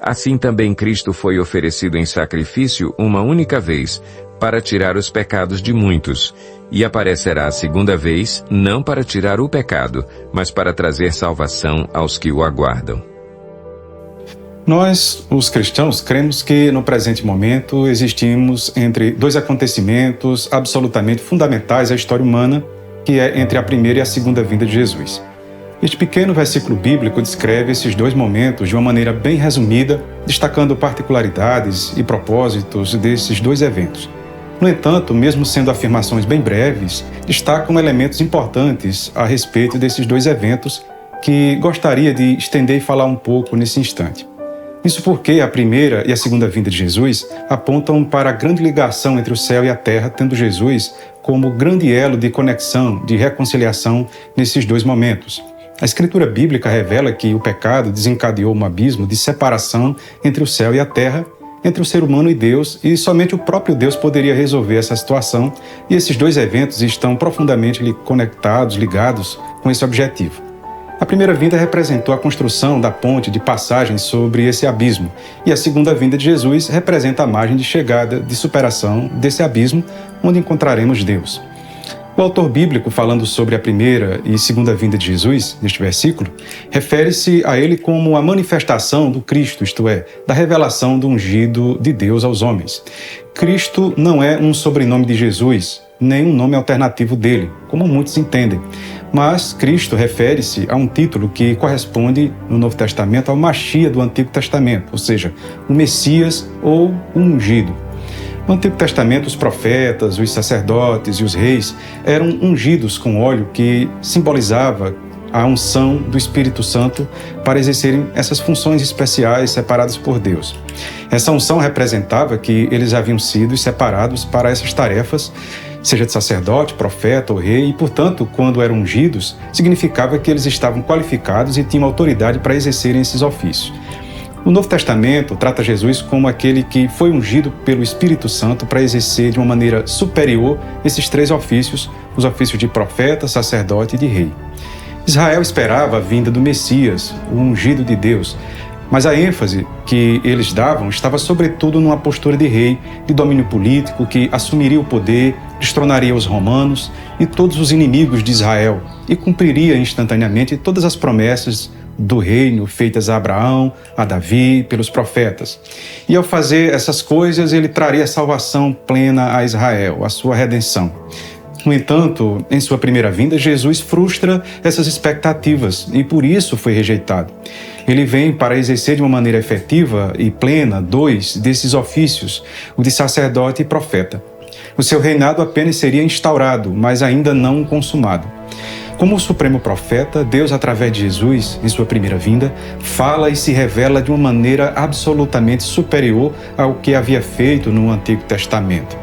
Assim também Cristo foi oferecido em sacrifício uma única vez, para tirar os pecados de muitos, e aparecerá a segunda vez, não para tirar o pecado, mas para trazer salvação aos que o aguardam. Nós, os cristãos, cremos que no presente momento existimos entre dois acontecimentos absolutamente fundamentais à história humana, que é entre a primeira e a segunda vinda de Jesus. Este pequeno versículo bíblico descreve esses dois momentos de uma maneira bem resumida, destacando particularidades e propósitos desses dois eventos. No entanto, mesmo sendo afirmações bem breves, destacam elementos importantes a respeito desses dois eventos que gostaria de estender e falar um pouco nesse instante. Isso porque a primeira e a segunda vinda de Jesus apontam para a grande ligação entre o céu e a terra, tendo Jesus como grande elo de conexão, de reconciliação nesses dois momentos. A Escritura Bíblica revela que o pecado desencadeou um abismo de separação entre o céu e a terra, entre o ser humano e Deus, e somente o próprio Deus poderia resolver essa situação, e esses dois eventos estão profundamente conectados, ligados com esse objetivo. A primeira vinda representou a construção da ponte de passagem sobre esse abismo, e a segunda vinda de Jesus representa a margem de chegada, de superação desse abismo, onde encontraremos Deus. O autor bíblico, falando sobre a primeira e segunda vinda de Jesus, neste versículo, refere-se a ele como a manifestação do Cristo, isto é, da revelação do ungido de Deus aos homens. Cristo não é um sobrenome de Jesus, nem um nome alternativo dele, como muitos entendem. Mas Cristo refere-se a um título que corresponde no Novo Testamento ao Machia do Antigo Testamento, ou seja, o Messias ou o ungido. No Antigo Testamento, os profetas, os sacerdotes e os reis eram ungidos com óleo que simbolizava a unção do Espírito Santo para exercerem essas funções especiais separadas por Deus. Essa unção representava que eles haviam sido separados para essas tarefas, seja de sacerdote, profeta ou rei, e, portanto, quando eram ungidos, significava que eles estavam qualificados e tinham autoridade para exercerem esses ofícios. O Novo Testamento trata Jesus como aquele que foi ungido pelo Espírito Santo para exercer de uma maneira superior esses três ofícios, os ofícios de profeta, sacerdote e de rei. Israel esperava a vinda do Messias, o ungido de Deus, mas a ênfase que eles davam estava sobretudo numa postura de rei, de domínio político, que assumiria o poder, destronaria os romanos e todos os inimigos de Israel e cumpriria instantaneamente todas as promessas do reino feitas a Abraão, a Davi, pelos profetas. E ao fazer essas coisas, ele traria salvação plena a Israel, a sua redenção. No entanto, em sua primeira vinda, Jesus frustra essas expectativas e por isso foi rejeitado. Ele vem para exercer de uma maneira efetiva e plena dois desses ofícios, o de sacerdote e profeta. O seu reinado apenas seria instaurado, mas ainda não consumado. Como o supremo profeta, Deus, através de Jesus, em sua primeira vinda, fala e se revela de uma maneira absolutamente superior ao que havia feito no Antigo Testamento.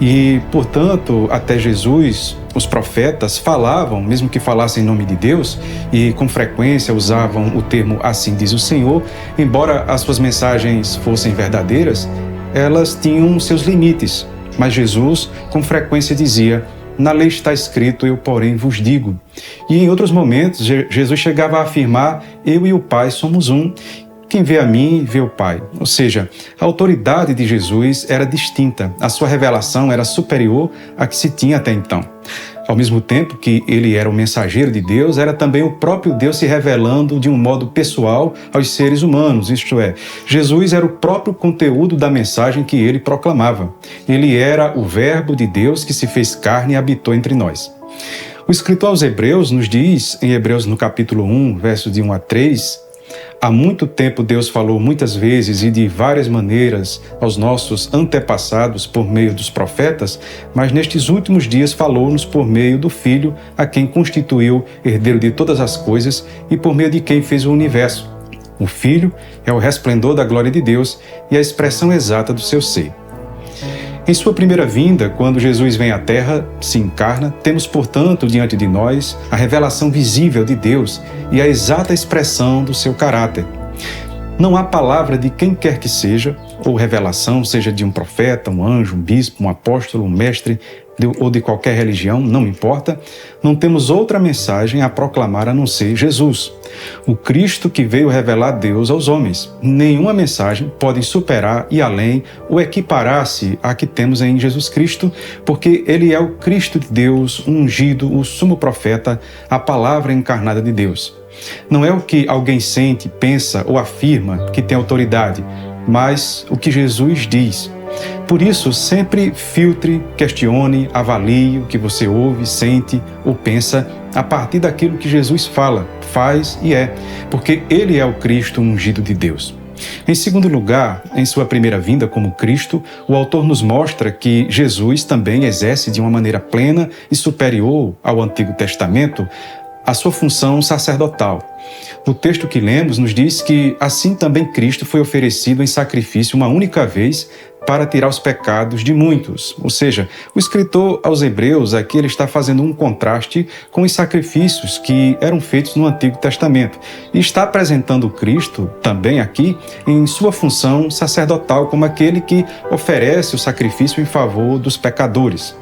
E, portanto, até Jesus, os profetas falavam, mesmo que falassem em nome de Deus, e com frequência usavam o termo "assim diz o Senhor", embora as suas mensagens fossem verdadeiras, elas tinham seus limites. Mas Jesus, com frequência, dizia: "Na lei está escrito, eu porém vos digo". E em outros momentos, Jesus chegava a afirmar: "Eu e o Pai somos um. Quem vê a mim, vê o Pai". Ou seja, a autoridade de Jesus era distinta, a sua revelação era superior à que se tinha até então. Ao mesmo tempo que ele era o mensageiro de Deus, era também o próprio Deus se revelando de um modo pessoal aos seres humanos, isto é, Jesus era o próprio conteúdo da mensagem que ele proclamava. Ele era o Verbo de Deus que se fez carne e habitou entre nós. O escritor aos Hebreus nos diz, em Hebreus no capítulo 1, versos de 1 a 3, "Há muito tempo Deus falou muitas vezes e de várias maneiras aos nossos antepassados por meio dos profetas, mas nestes últimos dias falou-nos por meio do Filho, a quem constituiu herdeiro de todas as coisas e por meio de quem fez o universo. O Filho é o resplendor da glória de Deus e a expressão exata do seu ser." Em sua primeira vinda, quando Jesus vem à Terra, se encarna, temos, portanto, diante de nós a revelação visível de Deus e a exata expressão do seu caráter. Não há palavra de quem quer que seja, ou revelação, seja de um profeta, um anjo, um bispo, um apóstolo, um mestre, ou de qualquer religião, não importa, não temos outra mensagem a proclamar a não ser Jesus, o Cristo que veio revelar Deus aos homens. Nenhuma mensagem pode superar, ir além ou equiparar-se à que temos em Jesus Cristo, porque Ele é o Cristo de Deus, o ungido, o sumo profeta, a palavra encarnada de Deus. Não é o que alguém sente, pensa ou afirma que tem autoridade, mas o que Jesus diz. Por isso, sempre filtre, questione, avalie o que você ouve, sente ou pensa a partir daquilo que Jesus fala, faz e é, porque Ele é o Cristo ungido de Deus. Em segundo lugar, em sua primeira vinda como Cristo, o autor nos mostra que Jesus também exerce de uma maneira plena e superior ao Antigo Testamento a sua função sacerdotal. O texto que lemos nos diz que assim também Cristo foi oferecido em sacrifício uma única vez para tirar os pecados de muitos. Ou seja, o escritor aos Hebreus aqui ele está fazendo um contraste com os sacrifícios que eram feitos no Antigo Testamento e está apresentando Cristo também aqui em sua função sacerdotal como aquele que oferece o sacrifício em favor dos pecadores.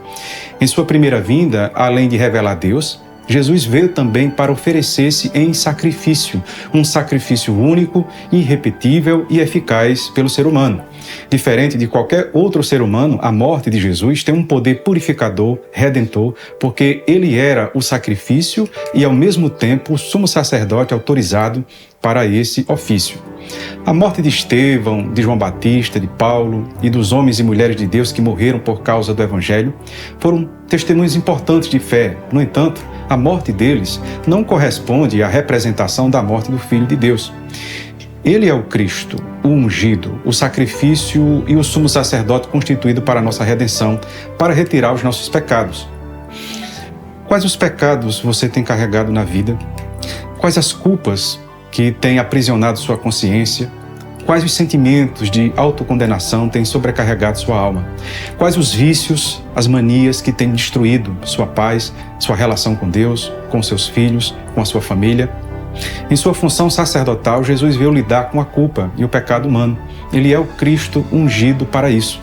Em sua primeira vinda, além de revelar Deus, Jesus veio também para oferecer-se em sacrifício, um sacrifício único, irrepetível e eficaz pelo ser humano. Diferente de qualquer outro ser humano, a morte de Jesus tem um poder purificador, redentor, porque ele era o sacrifício e, ao mesmo tempo, o sumo sacerdote autorizado para esse ofício. A morte de Estevão, de João Batista, de Paulo e dos homens e mulheres de Deus que morreram por causa do Evangelho foram testemunhos importantes de fé. No entanto, a morte deles não corresponde à representação da morte do Filho de Deus. Ele é o Cristo, o ungido, o sacrifício e o sumo sacerdote constituído para a nossa redenção, para retirar os nossos pecados. Quais os pecados você tem carregado na vida? Quais as culpas que têm aprisionado sua consciência? Quais os sentimentos de autocondenação têm sobrecarregado sua alma? Quais os vícios, as manias que têm destruído sua paz, sua relação com Deus, com seus filhos, com a sua família? Em sua função sacerdotal, Jesus veio lidar com a culpa e o pecado humano. Ele é o Cristo ungido para isso.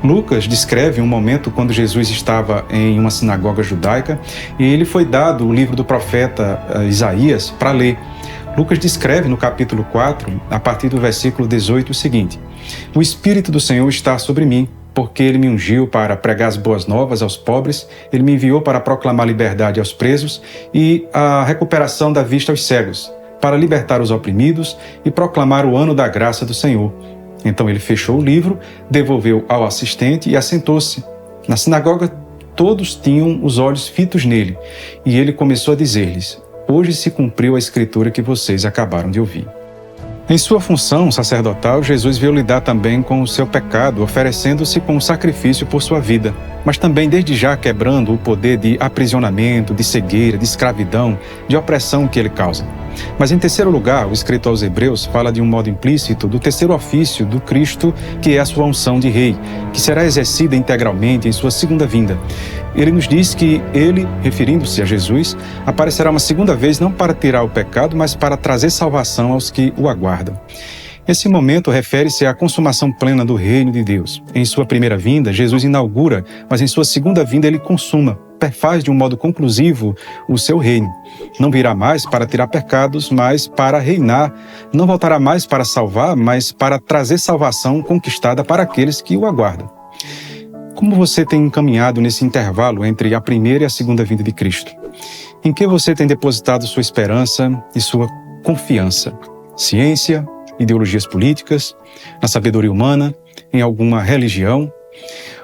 Lucas descreve um momento quando Jesus estava em uma sinagoga judaica e ele foi dado o livro do profeta Isaías para ler. Lucas descreve no capítulo 4, a partir do versículo 18, o seguinte: O Espírito do Senhor está sobre mim, porque Ele me ungiu para pregar as boas novas aos pobres, Ele me enviou para proclamar liberdade aos presos e a recuperação da vista aos cegos, para libertar os oprimidos e proclamar o ano da graça do Senhor. Então ele fechou o livro, devolveu ao assistente e assentou-se. Na sinagoga, todos tinham os olhos fitos nele, e ele começou a dizer-lhes: Hoje se cumpriu a escritura que vocês acabaram de ouvir. Em sua função sacerdotal, Jesus veio lidar também com o seu pecado, oferecendo-se como sacrifício por sua vida, mas também desde já quebrando o poder de aprisionamento, de cegueira, de escravidão, de opressão que ele causa. Mas em terceiro lugar, o escritor aos Hebreus fala de um modo implícito do terceiro ofício do Cristo, que é a sua unção de rei, que será exercida integralmente em sua segunda vinda. Ele nos diz que ele, referindo-se a Jesus, aparecerá uma segunda vez não para tirar o pecado, mas para trazer salvação aos que o aguardam. Esse momento refere-se à consumação plena do reino de Deus. Em sua primeira vinda, Jesus inaugura, mas em sua segunda vinda ele consuma, perfaz de um modo conclusivo o seu reino. Não virá mais para tirar pecados, mas para reinar. Não voltará mais para salvar, mas para trazer salvação conquistada para aqueles que o aguardam. Como você tem encaminhado nesse intervalo entre a primeira e a segunda vinda de Cristo? Em que você tem depositado sua esperança e sua confiança? Ciência, ideologias políticas, na sabedoria humana, em alguma religião?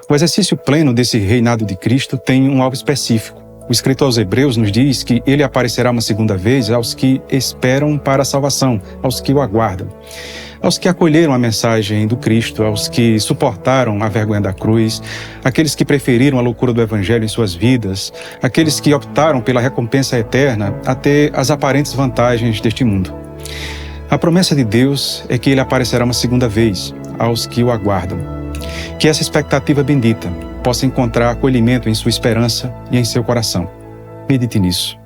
O exercício pleno desse reinado de Cristo tem um alvo específico. O escritor aos Hebreus nos diz que ele aparecerá uma segunda vez aos que esperam para a salvação, aos que o aguardam. Aos que acolheram a mensagem do Cristo, aos que suportaram a vergonha da cruz, aqueles que preferiram a loucura do Evangelho em suas vidas, aqueles que optaram pela recompensa eterna até as aparentes vantagens deste mundo. A promessa de Deus é que Ele aparecerá uma segunda vez aos que o aguardam. Que essa expectativa bendita possa encontrar acolhimento em sua esperança e em seu coração. Medite nisso.